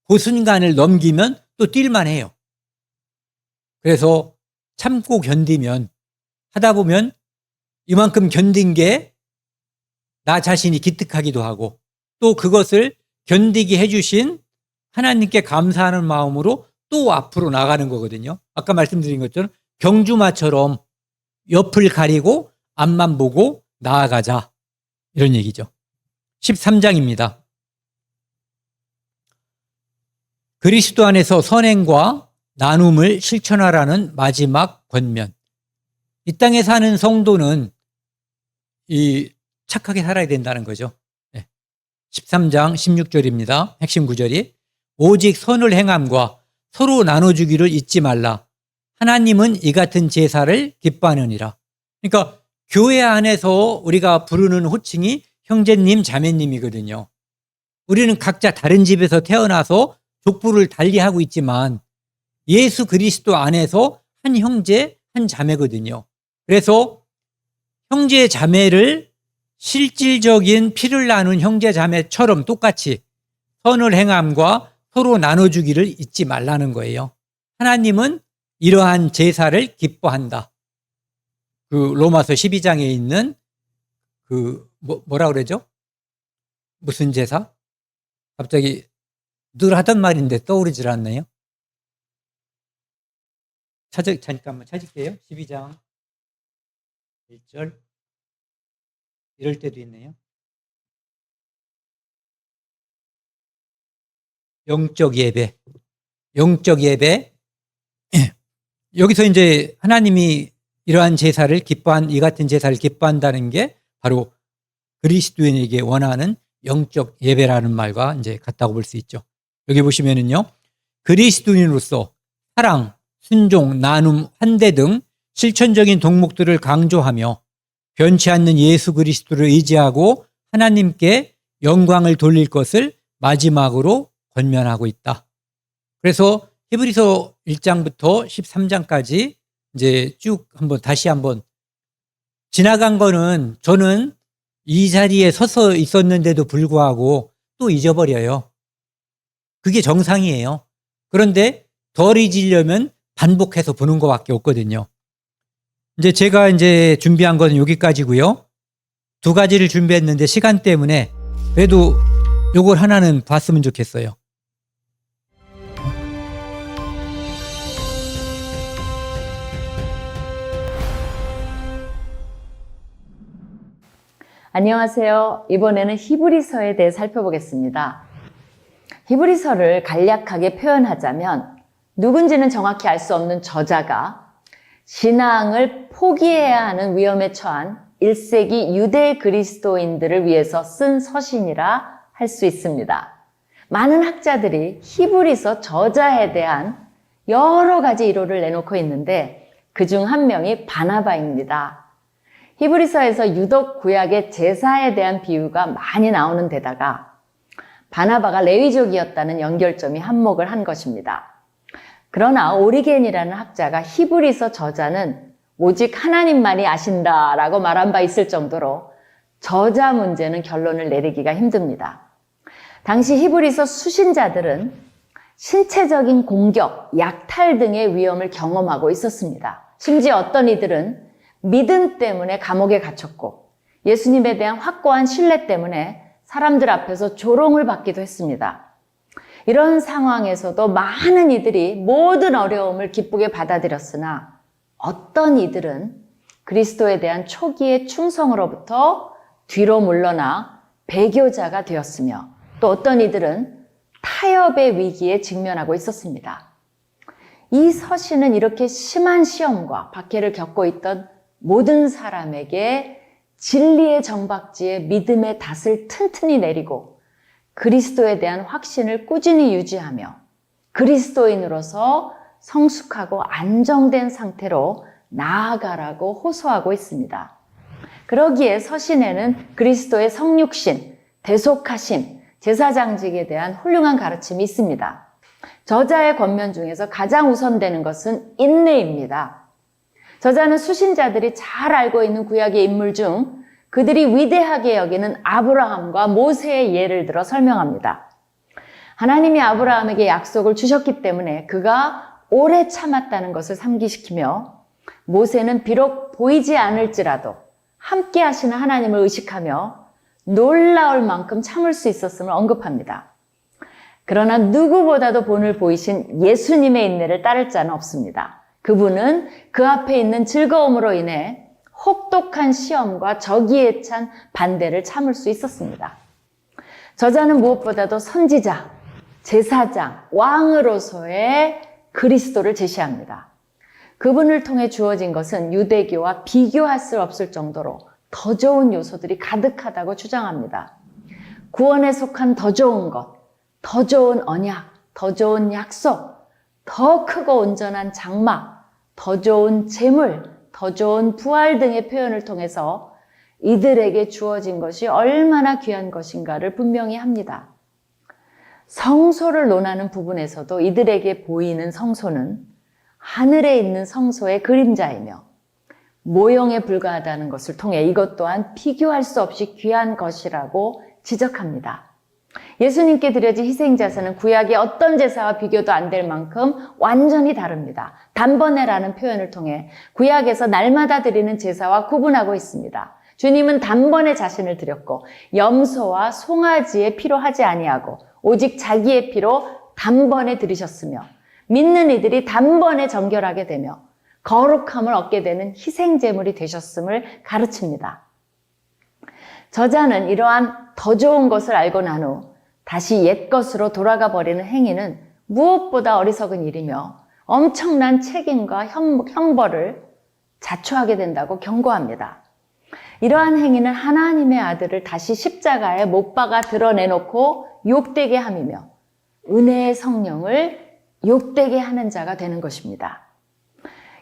그 순간을 넘기면 또 뛸만 해요. 그래서 참고 견디면, 하다 보면 이만큼 견딘 게 나 자신이 기특하기도 하고, 또 그것을 견디게 해주신 하나님께 감사하는 마음으로 또 앞으로 나가는 거거든요. 아까 말씀드린 것처럼 경주마처럼 옆을 가리고 앞만 보고 나아가자, 이런 얘기죠. 13장입니다. 그리스도 안에서 선행과 나눔을 실천하라는 마지막 권면. 이 땅에 사는 성도는 착하게 살아야 된다는 거죠. 13장 16절입니다. 핵심 구절이 오직 선을 행함과 서로 나눠주기를 잊지 말라. 하나님은 이 같은 제사를 기뻐하느니라. 그러니까 교회 안에서 우리가 부르는 호칭이 형제님, 자매님이거든요. 우리는 각자 다른 집에서 태어나서 족부를 달리하고 있지만 예수 그리스도 안에서 한 형제, 한 자매거든요. 그래서 형제 자매를 실질적인 피를 나눈 형제 자매처럼 똑같이 선을 행함과 서로 나눠주기를 잊지 말라는 거예요. 하나님은 이러한 제사를 기뻐한다. 그 로마서 12장에 있는 뭐라 그러죠? 무슨 제사? 갑자기 늘 하던 말인데 떠오르질 않네요. 잠깐만 찾을게요. 12장 1절. 이럴 때도 있네요. 영적 예배. 영적 예배. 여기서 이제 하나님이 이러한 제사를 이 같은 제사를 기뻐한다는 게 바로 그리스도인에게 원하는 영적 예배라는 말과 이제 같다고 볼 수 있죠. 여기 보시면은요, 그리스도인으로서 사랑, 순종, 나눔, 환대 등 실천적인 덕목들을 강조하며 변치 않는 예수 그리스도를 의지하고 하나님께 영광을 돌릴 것을 마지막으로 권면하고 있다. 그래서 히브리서 1장부터 13장까지 이제 쭉 다시 한번 지나간 거는 저는 이 자리에 서서 있었는데도 불구하고 또 잊어버려요. 그게 정상이에요. 그런데 덜 잊으려면 반복해서 보는 것밖에 없거든요. 제가 준비한 건 여기까지고요. 2가지를 준비했는데 시간 때문에 그래도 요걸 하나는 봤으면 좋겠어요. 안녕하세요. 이번에는 히브리서에 대해 살펴보겠습니다. 히브리서를 간략하게 표현하자면 누군지는 정확히 알 수 없는 저자가 신앙을 포기해야 하는 위험에 처한 1세기 유대 그리스도인들을 위해서 쓴 서신이라 할 수 있습니다. 많은 학자들이 히브리서 저자에 대한 여러 가지 이론을 내놓고 있는데 그중 한 명이 바나바입니다. 히브리서에서 유독 구약의 제사에 대한 비유가 많이 나오는 데다가 바나바가 레위족이었다는 연결점이 한몫을 한 것입니다. 그러나 오리겐이라는 학자가 히브리서 저자는 오직 하나님만이 아신다라고 말한 바 있을 정도로 저자 문제는 결론을 내리기가 힘듭니다. 당시 히브리서 수신자들은 신체적인 공격, 약탈 등의 위험을 경험하고 있었습니다. 심지어 어떤 이들은 믿음 때문에 감옥에 갇혔고 예수님에 대한 확고한 신뢰 때문에 사람들 앞에서 조롱을 받기도 했습니다. 이런 상황에서도 많은 이들이 모든 어려움을 기쁘게 받아들였으나 어떤 이들은 그리스도에 대한 초기의 충성으로부터 뒤로 물러나 배교자가 되었으며 또 어떤 이들은 타협의 위기에 직면하고 있었습니다. 이 서신은 이렇게 심한 시험과 박해를 겪고 있던 모든 사람에게 진리의 정박지에 믿음의 닷을 튼튼히 내리고 그리스도에 대한 확신을 꾸준히 유지하며 그리스도인으로서 성숙하고 안정된 상태로 나아가라고 호소하고 있습니다. 그러기에 서신에는 그리스도의 성육신, 대속하심, 제사장직에 대한 훌륭한 가르침이 있습니다. 저자의 권면 중에서 가장 우선되는 것은 인내입니다. 저자는 수신자들이 잘 알고 있는 구약의 인물 중 그들이 위대하게 여기는 아브라함과 모세의 예를 들어 설명합니다. 하나님이 아브라함에게 약속을 주셨기 때문에 그가 오래 참았다는 것을 상기시키며 모세는 비록 보이지 않을지라도 함께 하시는 하나님을 의식하며 놀라울 만큼 참을 수 있었음을 언급합니다. 그러나 누구보다도 본을 보이신 예수님의 인내를 따를 자는 없습니다. 그분은 그 앞에 있는 즐거움으로 인해 혹독한 시험과 적이에 찬 반대를 참을 수 있었습니다. 저자는 무엇보다도 선지자, 제사장, 왕으로서의 그리스도를 제시합니다. 그분을 통해 주어진 것은 유대교와 비교할 수 없을 정도로 더 좋은 요소들이 가득하다고 주장합니다. 구원에 속한 더 좋은 것, 더 좋은 언약, 더 좋은 약속, 더 크고 온전한 장막, 더 좋은 재물, 더 좋은 부활 등의 표현을 통해서 이들에게 주어진 것이 얼마나 귀한 것인가를 분명히 합니다. 성소를 논하는 부분에서도 이들에게 보이는 성소는 하늘에 있는 성소의 그림자이며 모형에 불과하다는 것을 통해 이것 또한 비교할 수 없이 귀한 것이라고 지적합니다. 예수님께 드려진 희생자사는 구약의 어떤 제사와 비교도 안 될 만큼 완전히 다릅니다. 단번에라는 표현을 통해 구약에서 날마다 드리는 제사와 구분하고 있습니다. 주님은 단번에 자신을 드렸고 염소와 송아지의 피로 하지 아니하고 오직 자기의 피로 단번에 드리셨으며 믿는 이들이 단번에 정결하게 되며 거룩함을 얻게 되는 희생제물이 되셨음을 가르칩니다. 저자는 이러한 더 좋은 것을 알고 난 후 다시 옛 것으로 돌아가 버리는 행위는 무엇보다 어리석은 일이며 엄청난 책임과 형벌을 자초하게 된다고 경고합니다. 이러한 행위는 하나님의 아들을 다시 십자가에 못 박아 드러내놓고 욕되게 함이며 은혜의 성령을 욕되게 하는 자가 되는 것입니다.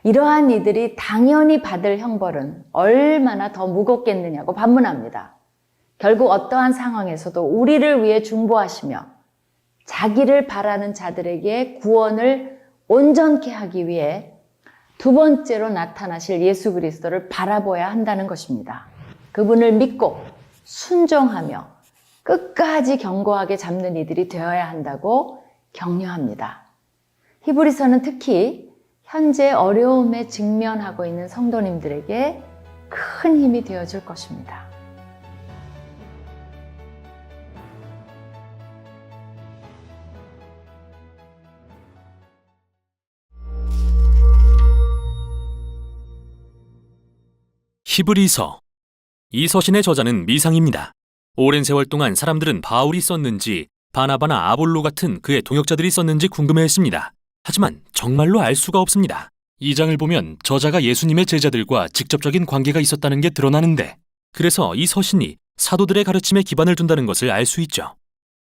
이러한 이들이 당연히 받을 형벌은 얼마나 더 무겁겠느냐고 반문합니다. 결국 어떠한 상황에서도 우리를 위해 중보하시며 자기를 바라는 자들에게 구원을 온전케 하기 위해 두 번째로 나타나실 예수 그리스도를 바라보아야 한다는 것입니다. 그분을 믿고 순종하며 끝까지 견고하게 잡는 이들이 되어야 한다고 격려합니다. 히브리서는 특히 현재 어려움에 직면하고 있는 성도님들에게 큰 힘이 되어줄 것입니다. 히브리서. 이 서신의 저자는 미상입니다. 오랜 세월 동안 사람들은 바울이 썼는지 바나바나 아볼로 같은 그의 동역자들이 썼는지 궁금해했습니다. 하지만 정말로 알 수가 없습니다. 이 장을 보면 저자가 예수님의 제자들과 직접적인 관계가 있었다는 게 드러나는데, 그래서 이 서신이 사도들의 가르침에 기반을 둔다는 것을 알 수 있죠.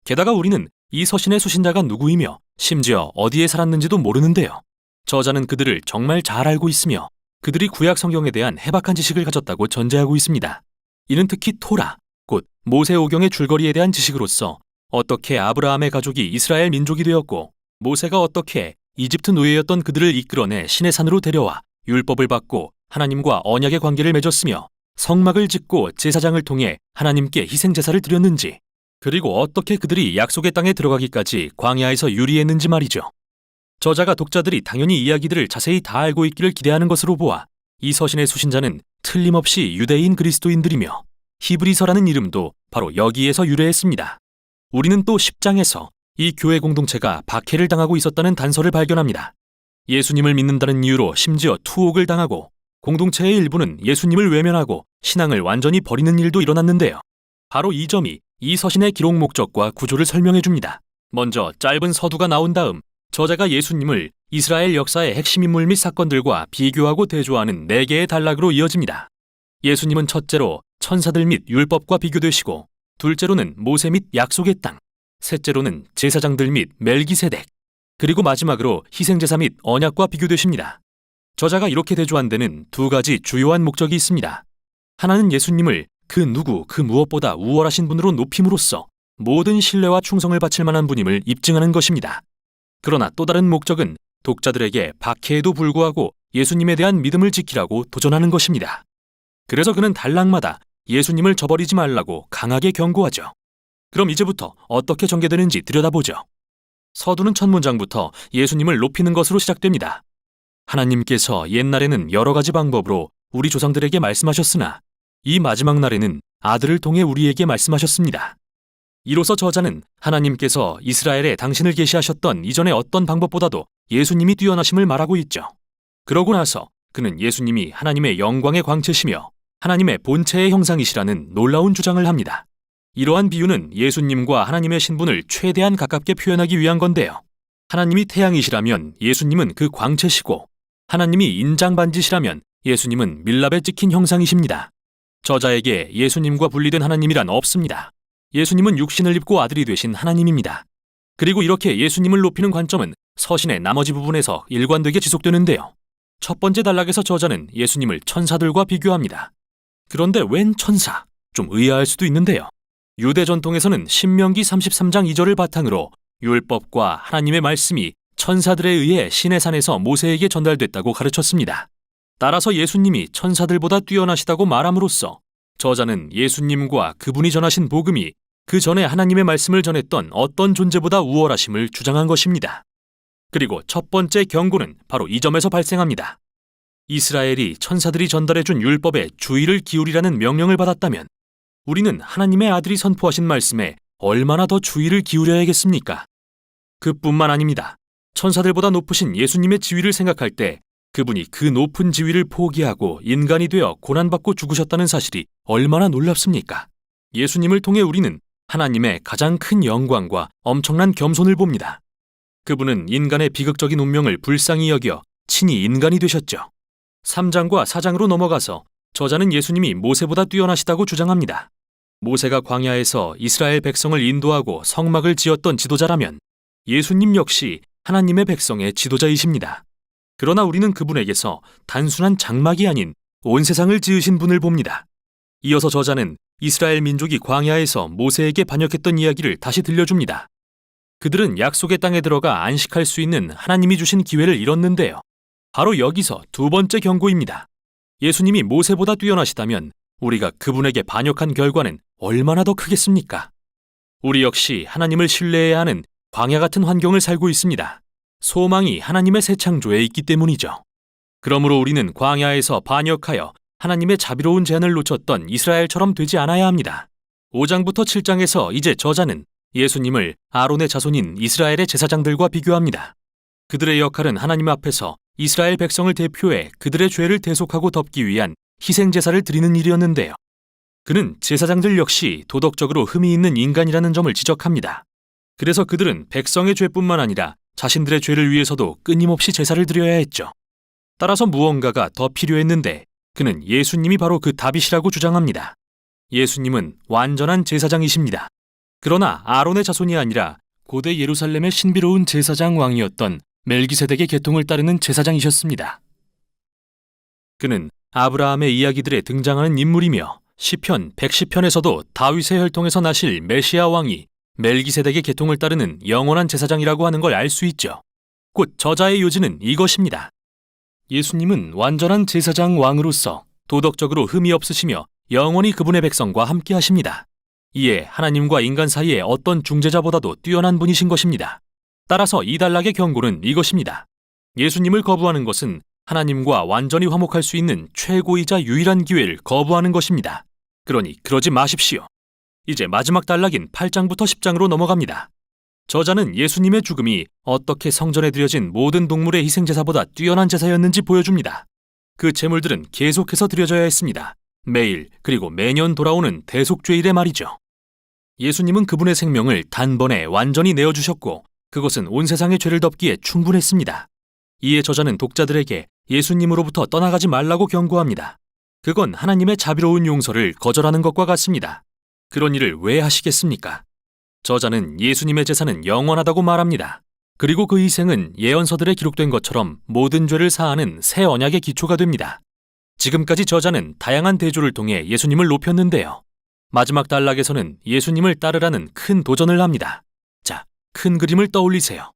게다가 우리는 이 서신의 수신자가 누구이며 심지어 어디에 살았는지도 모르는데요. 저자는 그들을 정말 잘 알고 있으며 그들이 구약 성경에 대한 해박한 지식을 가졌다고 전제하고 있습니다. 이는 특히 토라, 곧 모세오경의 줄거리에 대한 지식으로서 어떻게 아브라함의 가족이 이스라엘 민족이 되었고 모세가 어떻게 이집트 노예였던 그들을 이끌어내 시내산으로 데려와 율법을 받고 하나님과 언약의 관계를 맺었으며 성막을 짓고 제사장을 통해 하나님께 희생제사를 드렸는지, 그리고 어떻게 그들이 약속의 땅에 들어가기까지 광야에서 유리했는지 말이죠. 저자가 독자들이 당연히 이야기들을 자세히 다 알고 있기를 기대하는 것으로 보아 이 서신의 수신자는 틀림없이 유대인 그리스도인들이며 히브리서라는 이름도 바로 여기에서 유래했습니다. 우리는 또 10장에서 이 교회 공동체가 박해를 당하고 있었다는 단서를 발견합니다. 예수님을 믿는다는 이유로 심지어 투옥을 당하고 공동체의 일부는 예수님을 외면하고 신앙을 완전히 버리는 일도 일어났는데요. 바로 이 점이 이 서신의 기록 목적과 구조를 설명해 줍니다. 먼저 짧은 서두가 나온 다음 저자가 예수님을 이스라엘 역사의 핵심 인물 및 사건들과 비교하고 대조하는 4개의 단락으로 이어집니다. 예수님은 첫째로 천사들 및 율법과 비교되시고, 둘째로는 모세 및 약속의 땅, 셋째로는 제사장들 및 멜기세덱, 그리고 마지막으로 희생제사 및 언약과 비교되십니다. 저자가 이렇게 대조한 데는 2가지 주요한 목적이 있습니다. 하나는 예수님을 그 누구 그 무엇보다 우월하신 분으로 높임으로써 모든 신뢰와 충성을 바칠 만한 분임을 입증하는 것입니다. 그러나 또 다른 목적은 독자들에게 박해에도 불구하고 예수님에 대한 믿음을 지키라고 도전하는 것입니다. 그래서 그는 단락마다 예수님을 저버리지 말라고 강하게 경고하죠. 그럼 이제부터 어떻게 전개되는지 들여다보죠. 서두는 첫 문장부터 예수님을 높이는 것으로 시작됩니다. 하나님께서 옛날에는 여러 가지 방법으로 우리 조상들에게 말씀하셨으나 이 마지막 날에는 아들을 통해 우리에게 말씀하셨습니다. 이로써 저자는 하나님께서 이스라엘에 당신을 계시하셨던 이전의 어떤 방법보다도 예수님이 뛰어나심을 말하고 있죠. 그러고 나서 그는 예수님이 하나님의 영광의 광채시며 하나님의 본체의 형상이시라는 놀라운 주장을 합니다. 이러한 비유는 예수님과 하나님의 신분을 최대한 가깝게 표현하기 위한 건데요. 하나님이 태양이시라면 예수님은 그 광채시고, 하나님이 인장반지시라면 예수님은 밀랍에 찍힌 형상이십니다. 저자에게 예수님과 분리된 하나님이란 없습니다. 예수님은 육신을 입고 아들이 되신 하나님입니다. 그리고 이렇게 예수님을 높이는 관점은 서신의 나머지 부분에서 일관되게 지속되는데요. 첫 번째 단락에서 저자는 예수님을 천사들과 비교합니다. 그런데 웬 천사? 좀 의아할 수도 있는데요. 유대 전통에서는 신명기 33장 2절을 바탕으로 율법과 하나님의 말씀이 천사들에 의해 시내 산에서 모세에게 전달됐다고 가르쳤습니다. 따라서 예수님이 천사들보다 뛰어나시다고 말함으로써 저자는 예수님과 그분이 전하신 복음이 그 전에 하나님의 말씀을 전했던 어떤 존재보다 우월하심을 주장한 것입니다. 그리고 첫 번째 경고는 바로 이 점에서 발생합니다. 이스라엘이 천사들이 전달해준 율법에 주의를 기울이라는 명령을 받았다면 우리는 하나님의 아들이 선포하신 말씀에 얼마나 더 주의를 기울여야겠습니까? 그뿐만 아닙니다. 천사들보다 높으신 예수님의 지위를 생각할 때 그분이 그 높은 지위를 포기하고 인간이 되어 고난받고 죽으셨다는 사실이 얼마나 놀랍습니까? 예수님을 통해 우리는 하나님의 가장 큰 영광과 엄청난 겸손을 봅니다. 그분은 인간의 비극적인 운명을 불쌍히 여겨 친히 인간이 되셨죠. 3장과 4장으로 넘어가서 저자는 예수님이 모세보다 뛰어나시다고 주장합니다. 모세가 광야에서 이스라엘 백성을 인도하고 성막을 지었던 지도자라면 예수님 역시 하나님의 백성의 지도자이십니다. 그러나 우리는 그분에게서 단순한 장막이 아닌 온 세상을 지으신 분을 봅니다. 이어서 저자는 이스라엘 민족이 광야에서 모세에게 반역했던 이야기를 다시 들려줍니다. 그들은 약속의 땅에 들어가 안식할 수 있는 하나님이 주신 기회를 잃었는데요. 바로 여기서 두 번째 경고입니다. 예수님이 모세보다 뛰어나시다면 우리가 그분에게 반역한 결과는 얼마나 더 크겠습니까? 우리 역시 하나님을 신뢰해야 하는 광야 같은 환경을 살고 있습니다. 소망이 하나님의 새 창조에 있기 때문이죠. 그러므로 우리는 광야에서 반역하여 하나님의 자비로운 제안을 놓쳤던 이스라엘처럼 되지 않아야 합니다. 5장부터 7장에서 이제 저자는 예수님을 아론의 자손인 이스라엘의 제사장들과 비교합니다. 그들의 역할은 하나님 앞에서 이스라엘 백성을 대표해 그들의 죄를 대속하고 덮기 위한 희생제사를 드리는 일이었는데요. 그는 제사장들 역시 도덕적으로 흠이 있는 인간이라는 점을 지적합니다. 그래서 그들은 백성의 죄뿐만 아니라 자신들의 죄를 위해서도 끊임없이 제사를 드려야 했죠. 따라서 무언가가 더 필요했는데 그는 예수님이 바로 그 답이시라고 주장합니다. 예수님은 완전한 제사장이십니다. 그러나 아론의 자손이 아니라 고대 예루살렘의 신비로운 제사장 왕이었던 멜기세덱의 계통을 따르는 제사장이셨습니다. 그는 아브라함의 이야기들에 등장하는 인물이며 시편 110편에서도 다윗의 혈통에서 나실 메시아 왕이 멜기세덱의 계통을 따르는 영원한 제사장이라고 하는 걸 알 수 있죠. 곧 저자의 요지는 이것입니다. 예수님은 완전한 제사장 왕으로서 도덕적으로 흠이 없으시며 영원히 그분의 백성과 함께 하십니다. 이에 하나님과 인간 사이에 어떤 중재자보다도 뛰어난 분이신 것입니다. 따라서 이 단락의 경고는 이것입니다. 예수님을 거부하는 것은 하나님과 완전히 화목할 수 있는 최고이자 유일한 기회를 거부하는 것입니다. 그러니 그러지 마십시오. 이제 마지막 단락인 8장부터 10장으로 넘어갑니다. 저자는 예수님의 죽음이 어떻게 성전에 드려진 모든 동물의 희생제사보다 뛰어난 제사였는지 보여줍니다. 그 제물들은 계속해서 드려져야 했습니다. 매일 그리고 매년 돌아오는 대속죄일에 말이죠. 예수님은 그분의 생명을 단번에 완전히 내어주셨고 그것은 온 세상의 죄를 덮기에 충분했습니다. 이에 저자는 독자들에게 예수님으로부터 떠나가지 말라고 경고합니다. 그건 하나님의 자비로운 용서를 거절하는 것과 같습니다. 그런 일을 왜 하시겠습니까? 저자는 예수님의 제사는 영원하다고 말합니다. 그리고 그 희생은 예언서들에 기록된 것처럼 모든 죄를 사하는 새 언약의 기초가 됩니다. 지금까지 저자는 다양한 대조를 통해 예수님을 높였는데요. 마지막 단락에서는 예수님을 따르라는 큰 도전을 합니다. 자, 큰 그림을 떠올리세요.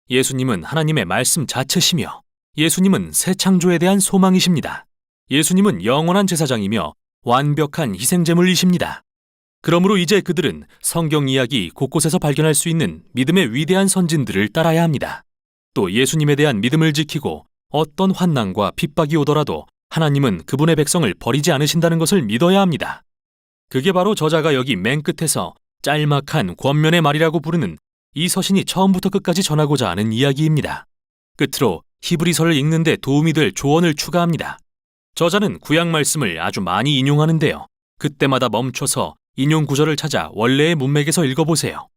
예수님은 하나님의 말씀 자체시며 예수님은 새 창조에 대한 소망이십니다. 예수님은 영원한 제사장이며 완벽한 희생제물이십니다. 그러므로 이제 그들은 성경 이야기 곳곳에서 발견할 수 있는 믿음의 위대한 선진들을 따라야 합니다. 또 예수님에 대한 믿음을 지키고 어떤 환난과 핍박이 오더라도 하나님은 그분의 백성을 버리지 않으신다는 것을 믿어야 합니다. 그게 바로 저자가 여기 맨 끝에서 짤막한 권면의 말이라고 부르는 이 서신이 처음부터 끝까지 전하고자 하는 이야기입니다. 끝으로 히브리서를 읽는 데 도움이 될 조언을 추가합니다. 저자는 구약 말씀을 아주 많이 인용하는데요. 그때마다 멈춰서 인용 구절을 찾아 원래의 문맥에서 읽어보세요.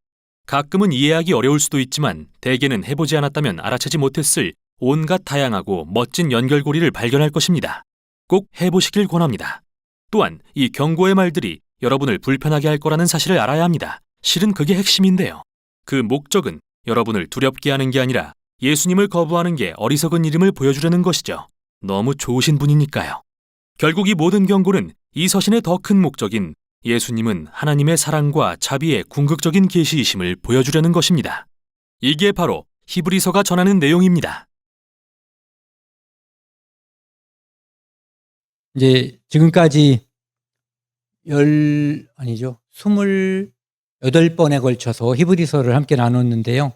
가끔은 이해하기 어려울 수도 있지만 대개는 해보지 않았다면 알아채지 못했을 온갖 다양하고 멋진 연결고리를 발견할 것입니다. 꼭 해보시길 권합니다. 또한 이 경고의 말들이 여러분을 불편하게 할 거라는 사실을 알아야 합니다. 실은 그게 핵심인데요. 그 목적은 여러분을 두렵게 하는 게 아니라 예수님을 거부하는 게 어리석은 일임을 보여주려는 것이죠. 너무 좋으신 분이니까요. 결국 이 모든 경고는 이 서신의 더 큰 목적인 예수님은 하나님의 사랑과 자비의 궁극적인 계시이심을 보여주려는 것입니다. 이게 바로 히브리서가 전하는 내용입니다. 이제 지금까지 28번에 걸쳐서 히브리서를 함께 나눴는데요.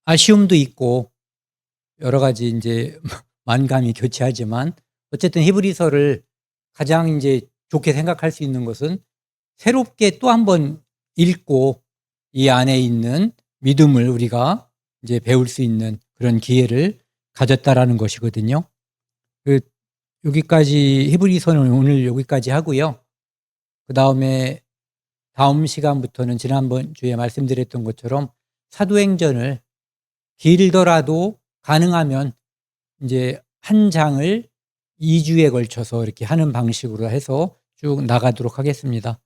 아쉬움도 있고 여러 가지 이제 만감이 교차하지만 어쨌든 히브리서를 가장 이제 좋게 생각할 수 있는 것은 새롭게 또 한 번 읽고 이 안에 있는 믿음을 우리가 이제 배울 수 있는 그런 기회를 가졌다라는 것이거든요. 여기까지 히브리서는 오늘 여기까지 하고요. 그 다음에 다음 시간부터는 지난번 주에 말씀드렸던 것처럼 사도행전을 길더라도 가능하면 이제 한 장을 2주에 걸쳐서 이렇게 하는 방식으로 해서 쭉 나가도록 하겠습니다.